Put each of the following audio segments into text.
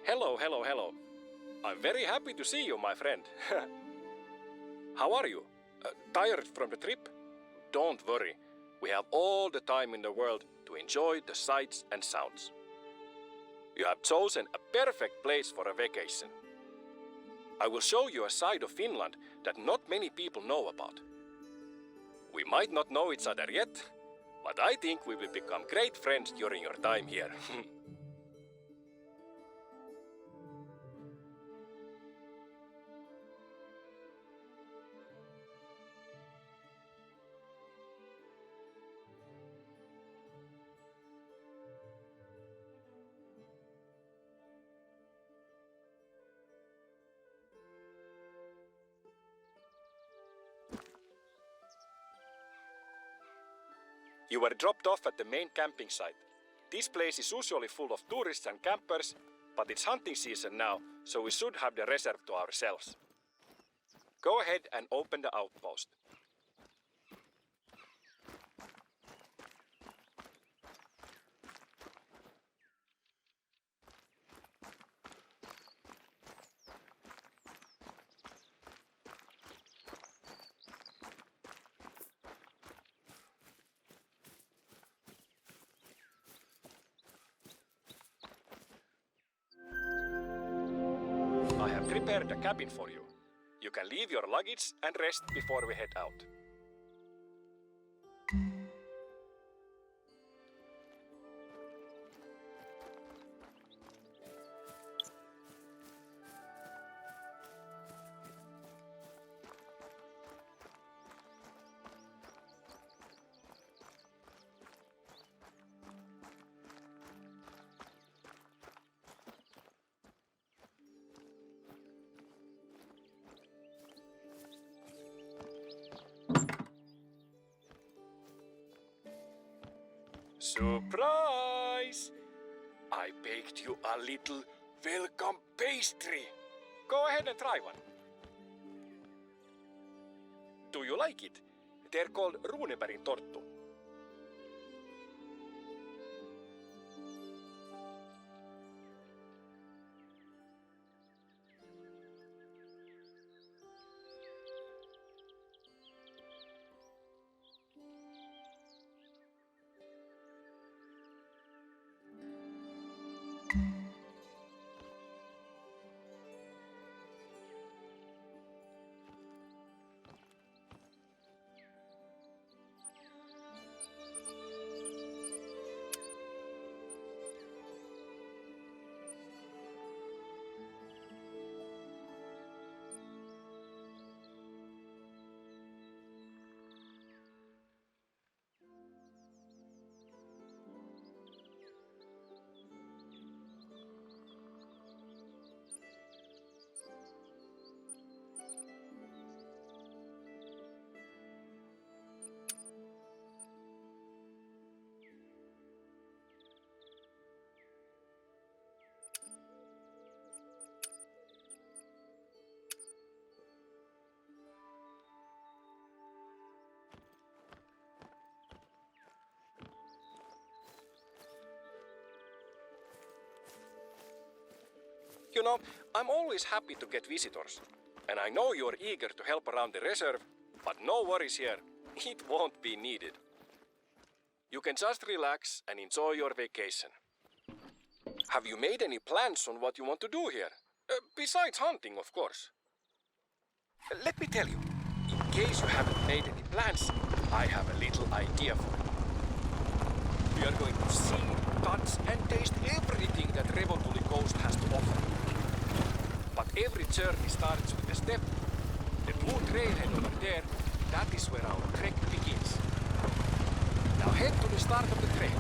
Hello, hello, hello. I'm very happy to see you, my friend. How are you? Tired from the trip? Don't worry. We have all the time in the world to enjoy the sights and sounds. You have chosen a perfect place for a vacation. I will show you a side of Finland that not many people know about. We might not know each other yet, but I think we will become great friends during your time here. You were dropped off at the main camping site. This place is usually full of tourists and campers, but it's hunting season now, so we should have the reserve to ourselves. Go ahead and open the outpost. I have prepared a cabin for you. You can leave your luggage and rest before we head out. Surprise! I baked you a little welcome pastry. Go ahead and try one. Do you like it? They're called runeberry torttu. You know, I'm always happy to get visitors. And I know you're eager to help around the reserve, but no worries here. It won't be needed. You can just relax and enjoy your vacation. Have you made any plans on what you want to do here? Besides hunting, of course. Let me tell you, in case you haven't made any plans, I have a little idea for you. We are going to see, touch and taste everything that Revontuli Coast has to offer. But every journey starts with a step. The blue trailhead over there, that is where our trek begins. Now head to the start of the trail.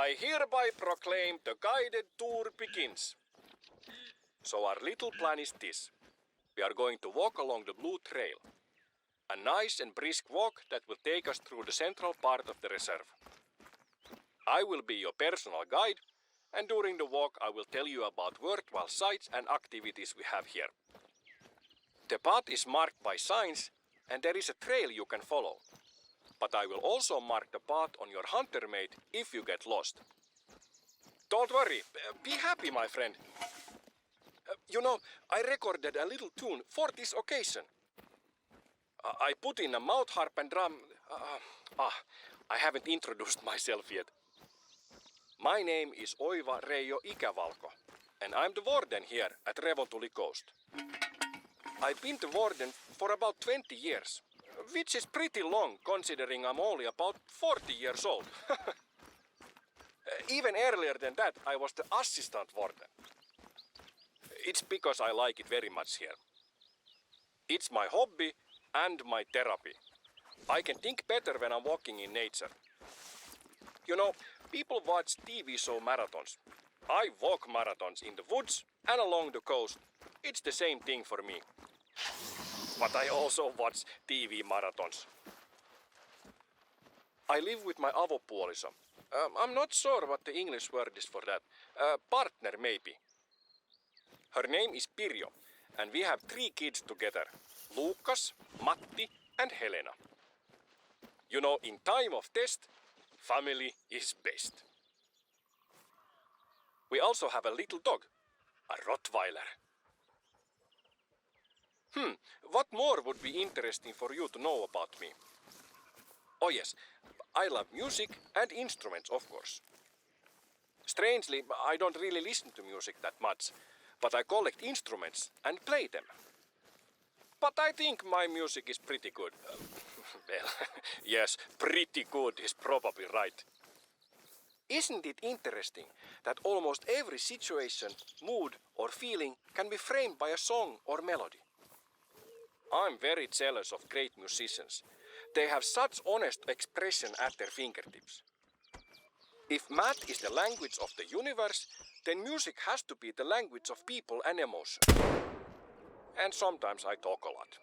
I hereby proclaim the guided tour begins. So our little plan is this. We are going to walk along the Blue Trail. A nice and brisk walk that will take us through the central part of the reserve. I will be your personal guide, and during the walk I will tell you about worthwhile sights and activities we have here. The path is marked by signs, and there is a trail you can follow. But I will also mark the path on your hunter mate if you get lost. Don't worry, be happy, my friend. I recorded a little tune for this occasion. I put in a mouth harp and drum. I haven't introduced myself yet. My name is Oiva Reijo Ikävalko, and I'm the warden here at Revontuli Coast. I've been the warden for about 20 years, which is pretty long considering I'm only about 40 years old. Even earlier than that, I was the assistant warden. It's because I like it very much here. It's my hobby and my therapy. I can think better when I'm walking in nature. People watch TV show marathons. I walk marathons in the woods and along the coast. It's the same thing for me. But I also watch TV marathons. I live with my avopuoliso. I'm not sure what the English word is for that. Partner, maybe. Her name is Pirjo, and we have 3 kids together. Lukas, Matti, and Helena. In time of test, family is best. We also have a little dog, a Rottweiler. What more would be interesting for you to know about me? Oh yes, I love music and instruments, of course. Strangely, I don't really listen to music that much, but I collect instruments and play them. But I think my music is pretty good. Well, yes, pretty good is probably right. Isn't it interesting that almost every situation, mood or feeling can be framed by a song or melody? I'm very jealous of great musicians. They have such honest expression at their fingertips. If math is the language of the universe, then music has to be the language of people and emotion. And sometimes I talk a lot.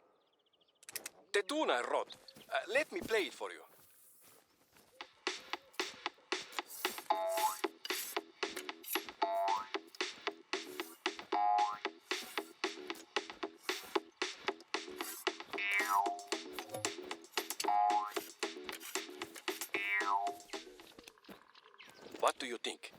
The tune I wrote, let me play it for you. What do you think?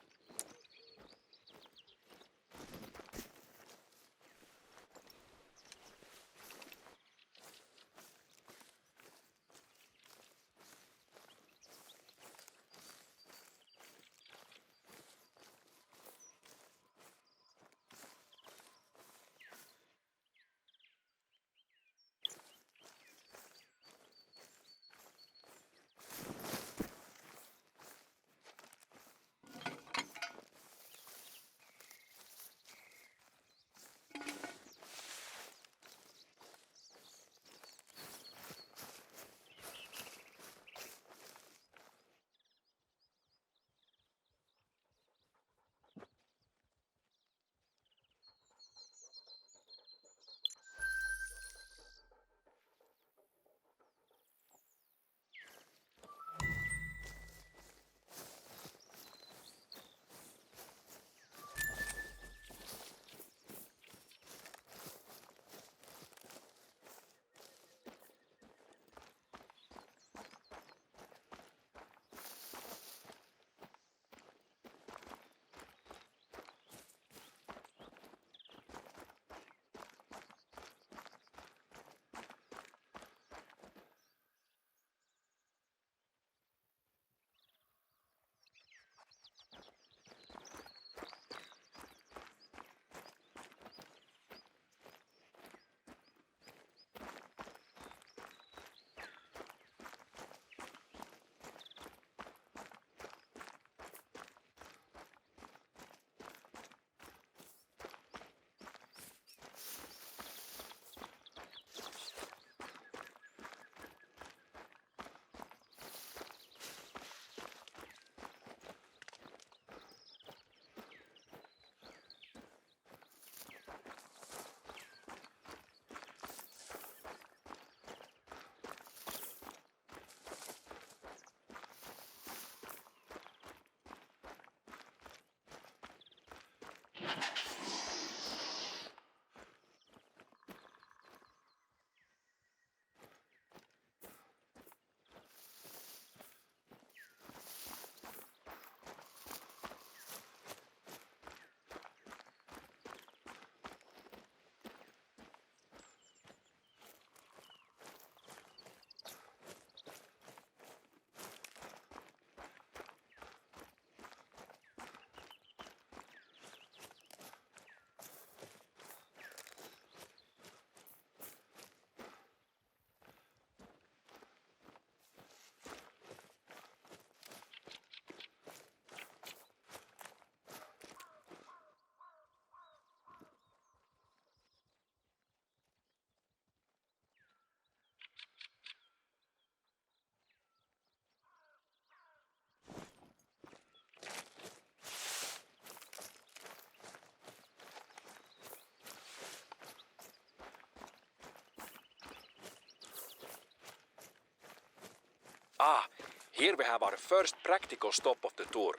Here we have our first practical stop of the tour.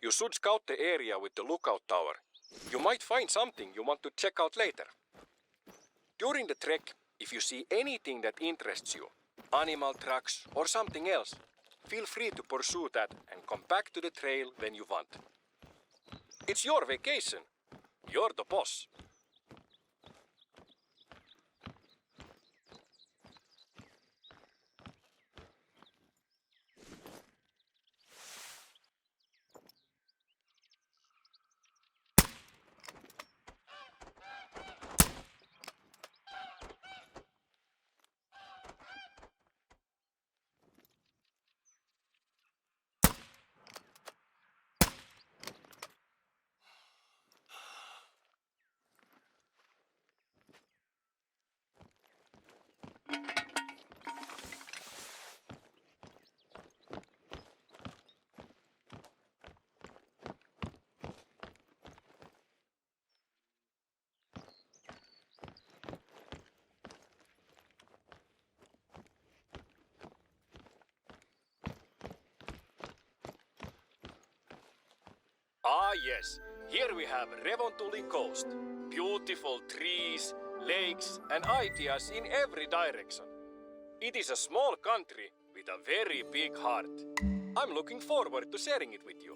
You should scout the area with the lookout tower. You might find something you want to check out later. During the trek, if you see anything that interests you, animal tracks or something else, feel free to pursue that and come back to the trail when you want. It's your vacation. You're the boss. Yes, here we have Revontuli Coast. Beautiful trees, lakes and ideas in every direction. It is a small country with a very big heart. I'm looking forward to sharing it with you.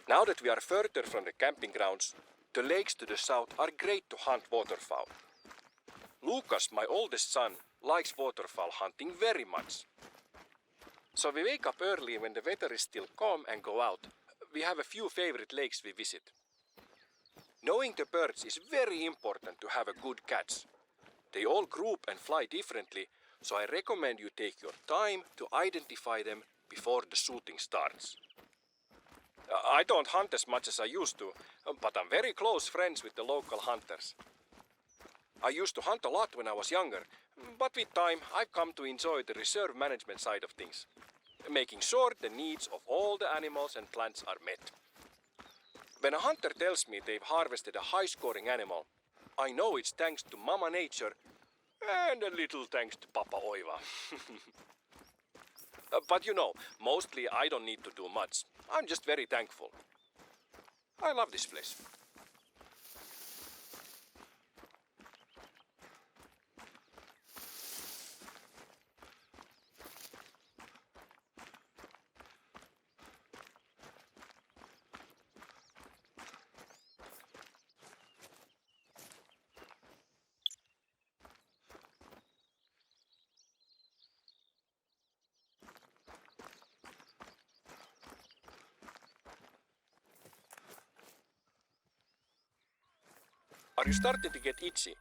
Now that we are further from the camping grounds, the lakes to the south are great to hunt waterfowl. Lucas, my oldest son, likes waterfowl hunting very much. So we wake up early when the weather is still calm and go out. We have a few favorite lakes we visit. Knowing the birds is very important to have a good catch. They all group and fly differently, so I recommend you take your time to identify them before the shooting starts. I don't hunt as much as I used to, but I'm very close friends with the local hunters. I used to hunt a lot when I was younger, but with time I've come to enjoy the reserve management side of things, making sure the needs of all the animals and plants are met. When a hunter tells me they've harvested a high-scoring animal, I know it's thanks to Mama Nature and a little thanks to Papa Oiva. But you know, mostly I don't need to do much. I'm just very thankful. I love this place. Are you starting to get itchy?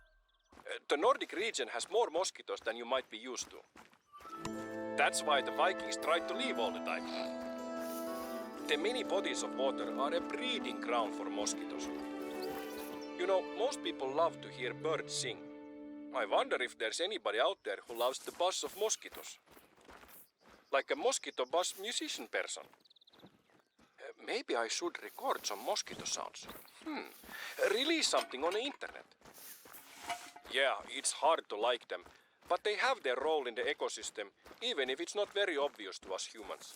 The Nordic region has more mosquitoes than you might be used to. That's why the Vikings tried to leave all the time. The many bodies of water are a breeding ground for mosquitoes. You know, most people love to hear birds sing. I wonder if there's anybody out there who loves the buzz of mosquitoes. Like a mosquito buzz musician person. Maybe I should record some mosquito sounds. Release something on the internet. Yeah, it's hard to like them, but they have their role in the ecosystem, even if it's not very obvious to us humans.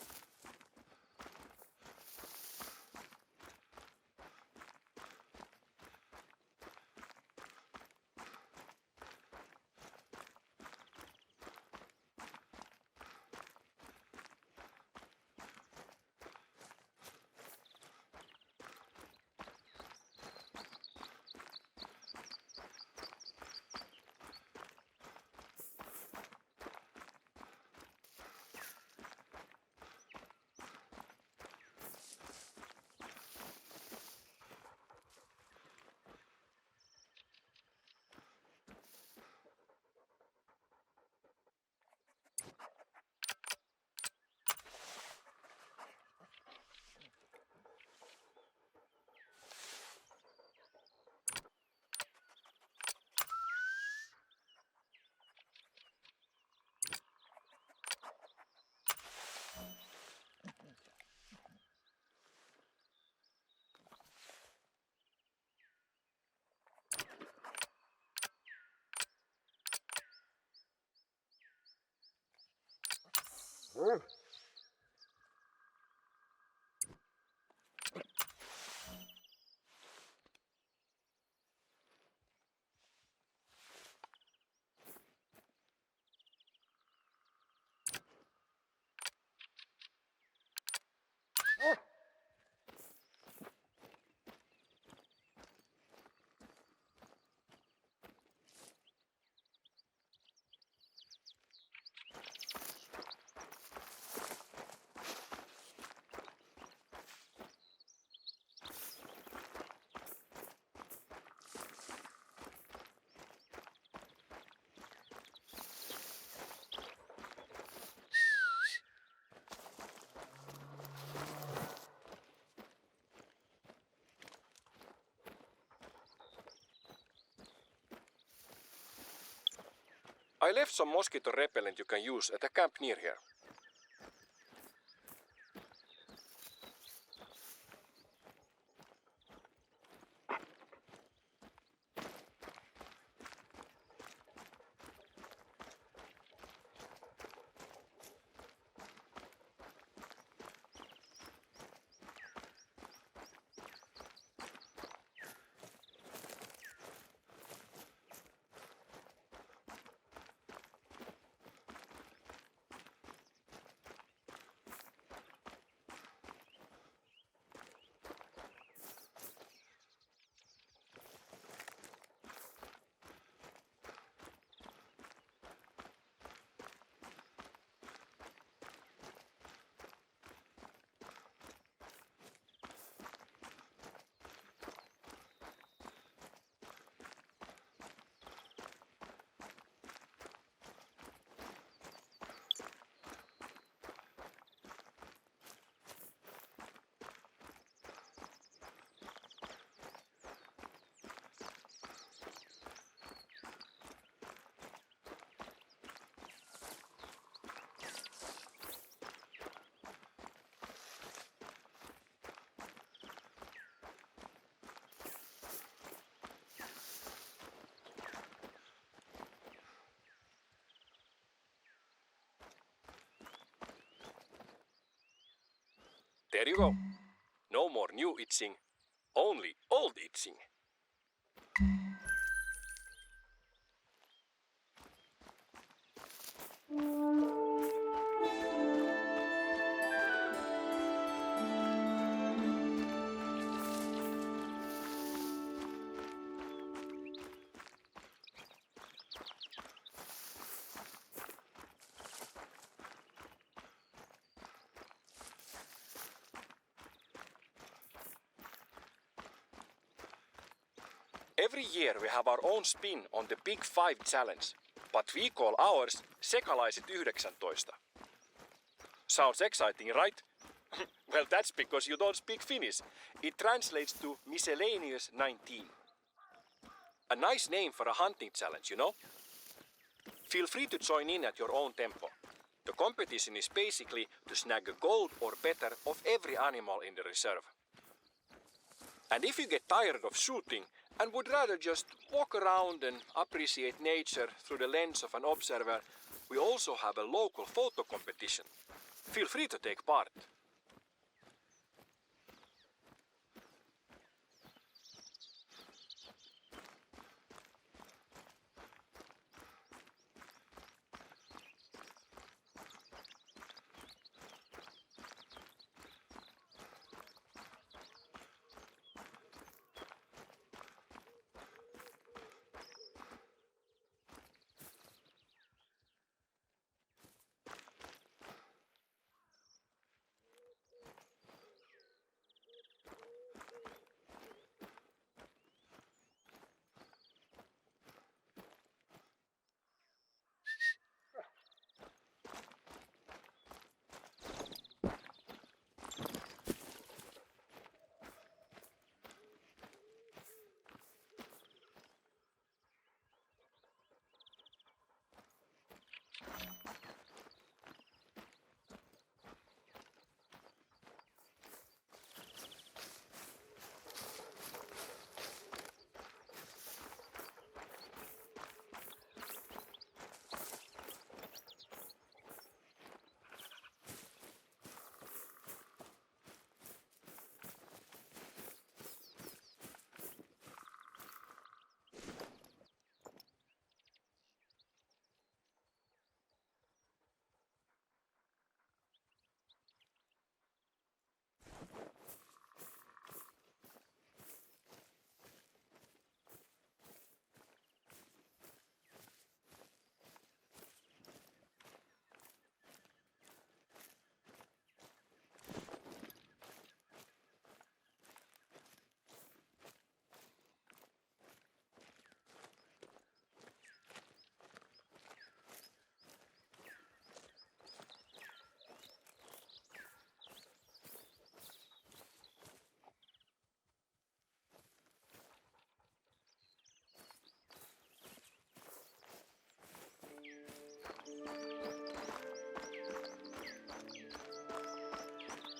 I left some mosquito repellent you can use at a camp near here. There you go. No more new itching, only old itching. Every year we have our own spin on the Big Five challenge, but we call ours Sekalaiset 19. Sounds exciting, right? Well, that's because you don't speak Finnish. It translates to miscellaneous 19. A nice name for a hunting challenge, you know? Feel free to join in at your own tempo. The competition is basically to snag a gold or better of every animal in the reserve. And if you get tired of shooting and would rather just walk around and appreciate nature through the lens of an observer, we also have a local photo competition. Feel free to take part.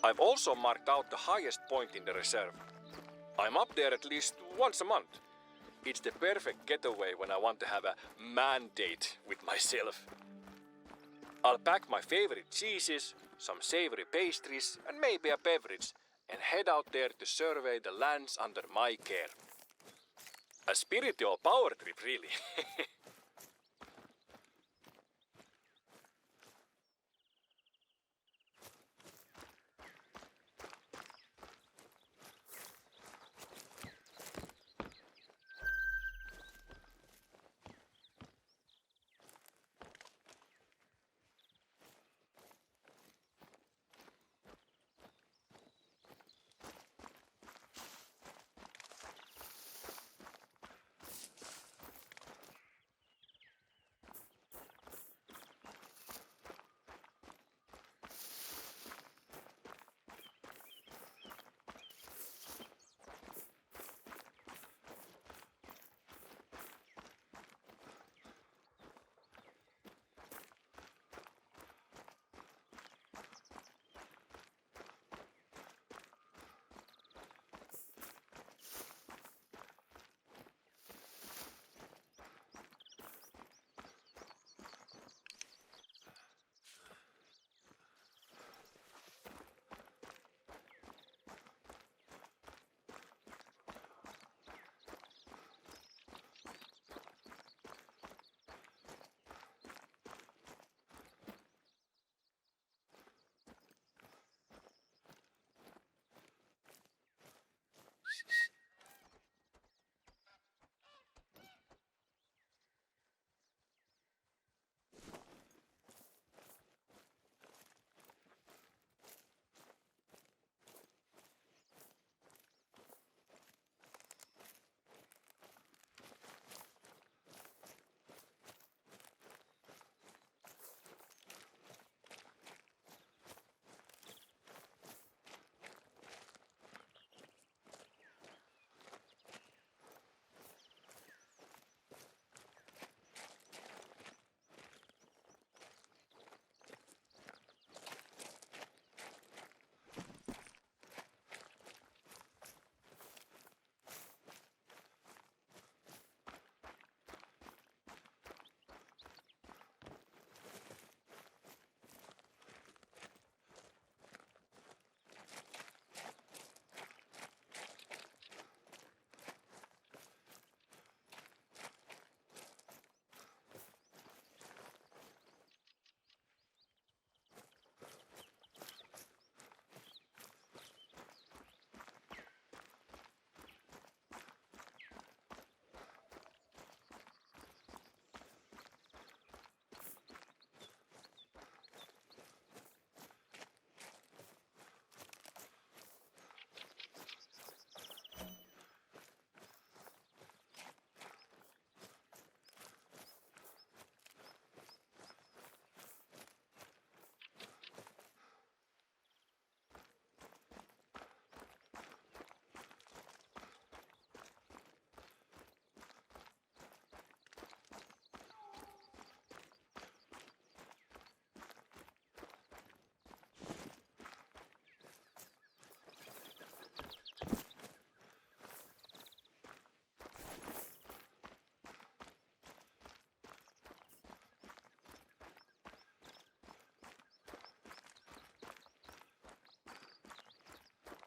I've also marked out the highest point in the reserve. I'm up there at least once a month. It's the perfect getaway when I want to have a man date with myself. I'll pack my favorite cheeses, some savory pastries, and maybe a beverage, and head out there to survey the lands under my care. A spiritual power trip, really.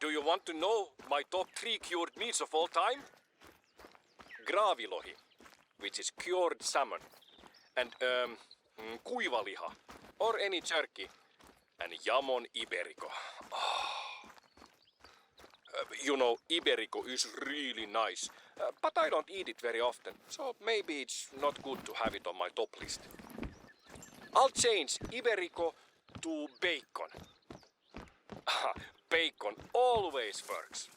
Do you want to know my top 3 cured meats of all time? Graavilohi, which is cured salmon, and kuivaliha, or any jerky, and jamon iberico. You know, iberico is really nice, but I don't eat it very often, so maybe it's not good to have it on my top list. I'll change iberico to bacon. Bacon always works.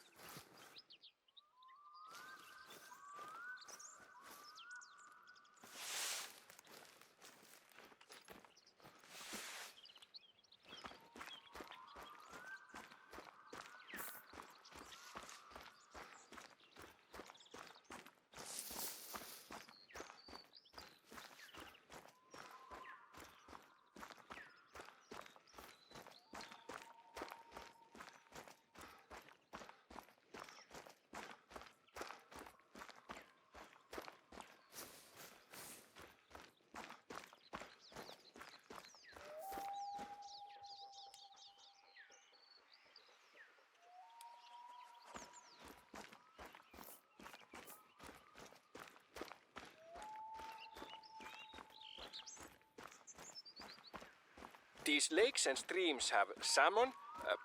These lakes and streams have salmon,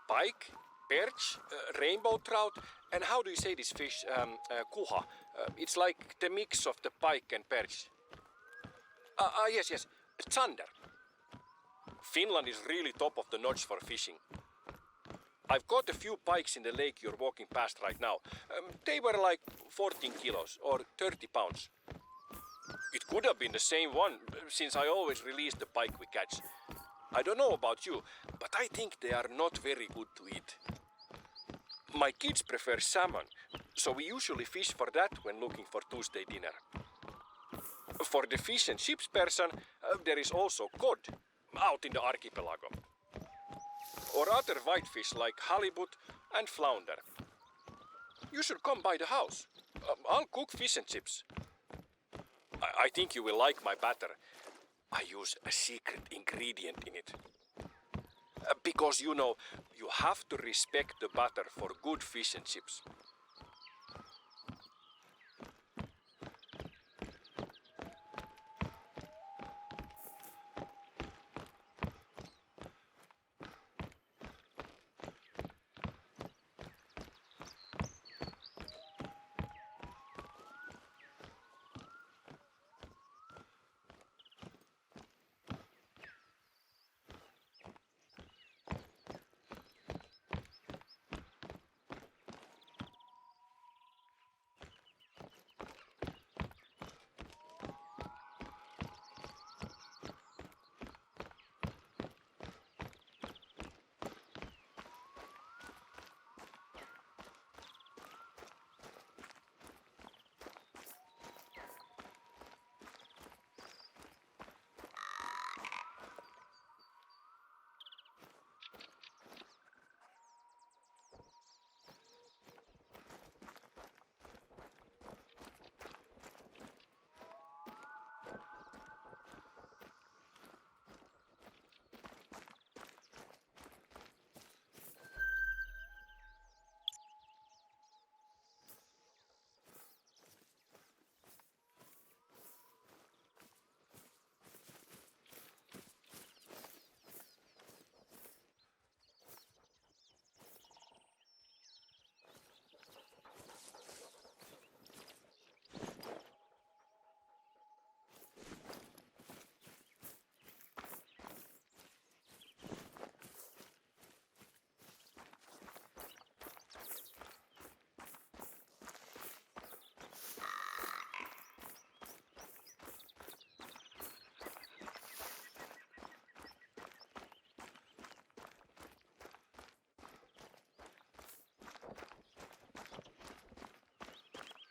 pike, perch, rainbow trout, and how do you say this fish? Kuha. It's like the mix of the pike and perch. Yes, zander. Finland is really top of the notch for fishing. I've caught a few pikes in the lake you're walking past right now. They were like 14 kilos or 30 pounds. It could have been the same one, since I always release the pike we catch. I don't know about you, but I think they are not very good to eat. My kids prefer salmon, so we usually fish for that when looking for Tuesday dinner. For the fish and chips person, there is also cod, out in the archipelago. Or other whitefish like halibut and flounder. You should come by the house. I'll cook fish and chips. I think you will like my batter. I use a secret ingredient in it. Because, you know, you have to respect the batter for good fish and chips.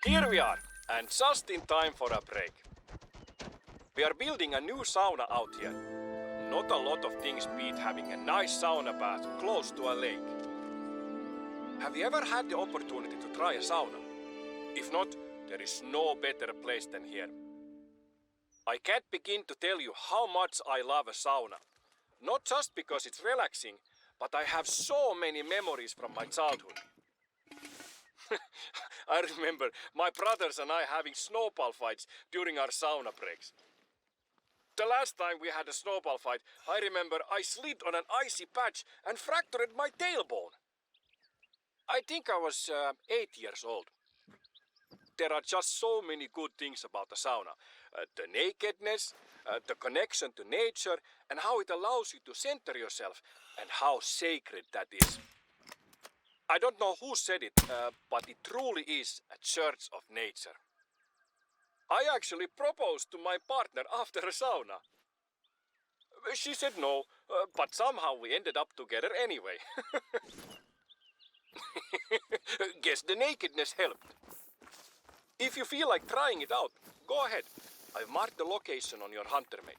Here we are, and just in time for a break. We are building a new sauna out here. Not a lot of things beat having a nice sauna bath close to a lake. Have you ever had the opportunity to try a sauna? If not, there is no better place than here. I can't begin to tell you how much I love a sauna. Not just because it's relaxing, but I have so many memories from my childhood. I remember my brothers and I having snowball fights during our sauna breaks. The last time we had a snowball fight, I remember I slid on an icy patch and fractured my tailbone. I think I was 8 years old. There are just so many good things about the sauna. The nakedness, the connection to nature, and how it allows you to center yourself, and how sacred that is. I don't know who said it, but it truly is a church of nature. I actually proposed to my partner after a sauna. She said no, but somehow we ended up together anyway. Guess the nakedness helped. If you feel like trying it out, go ahead. I've marked the location on your hunter mate.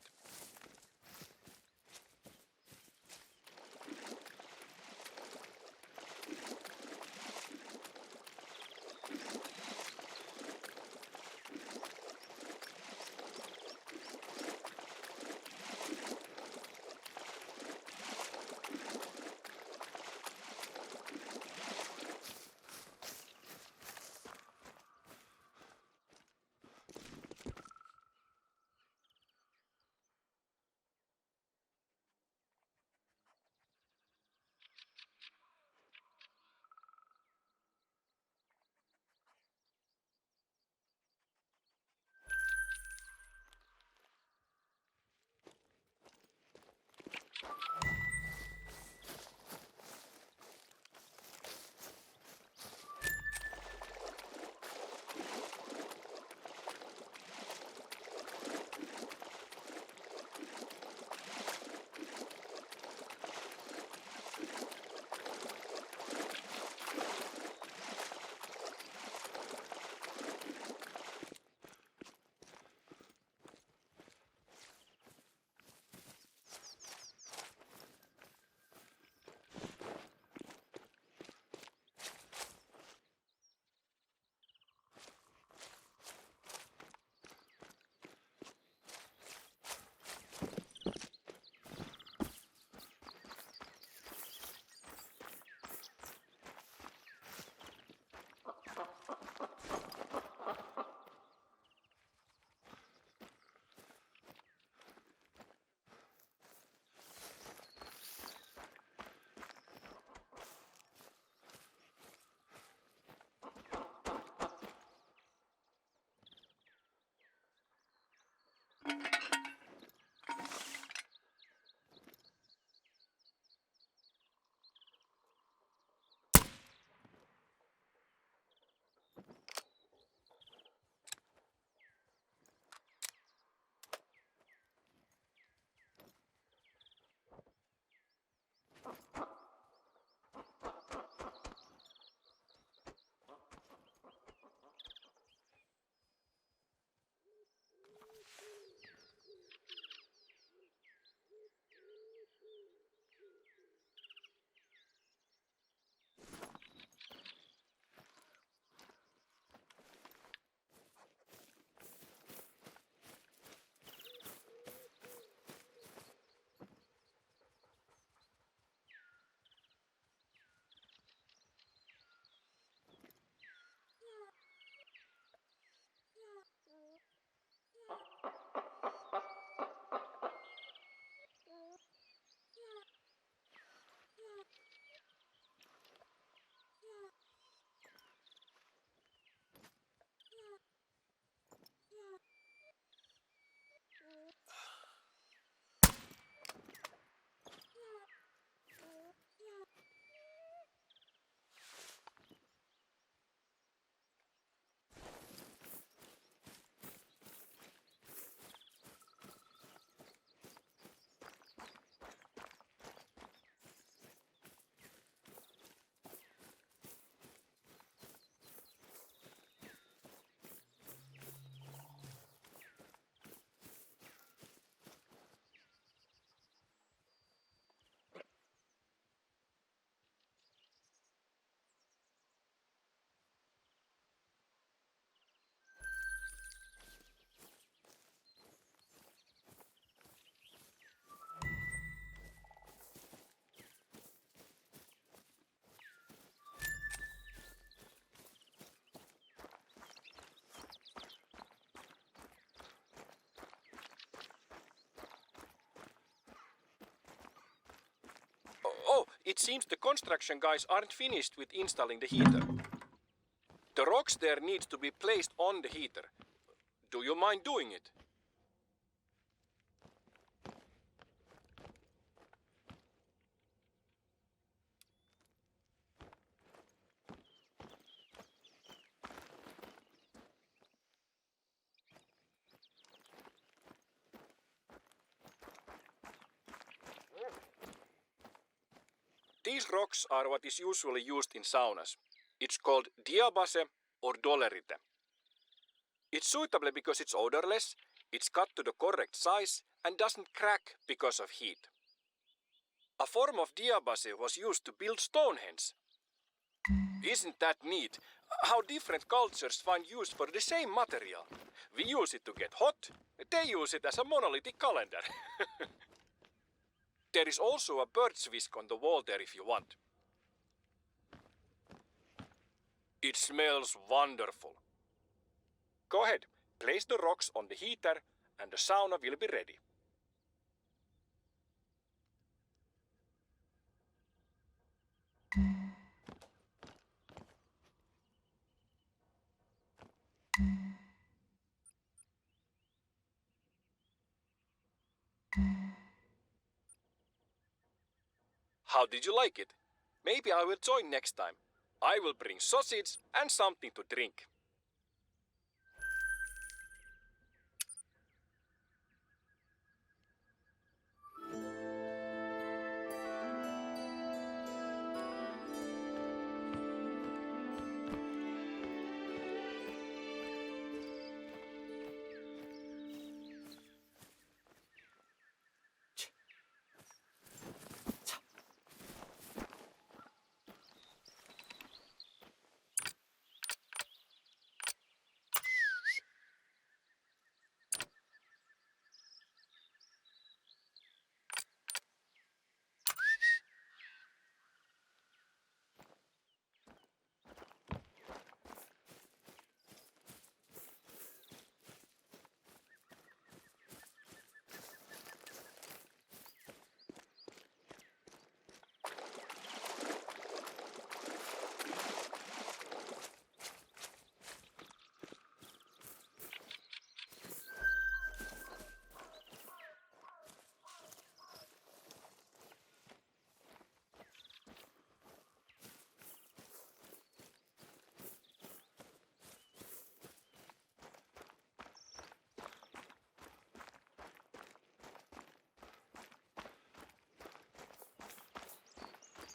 It seems the construction guys aren't finished with installing the heater. The rocks there need to be placed on the heater. Do you mind doing it? These rocks are what is usually used in saunas. It's called diabase or dolerite. It's suitable because it's odorless, it's cut to the correct size, and doesn't crack because of heat. A form of diabase was used to build Stonehenge. Isn't that neat? How different cultures find use for the same material. We use it to get hot, they use it as a monolithic calendar. There is also a bird's whisk on the wall there if you want. It smells wonderful. Go ahead, place the rocks on the heater and the sauna will be ready. How did you like it? Maybe I will join next time. I will bring sausage and something to drink.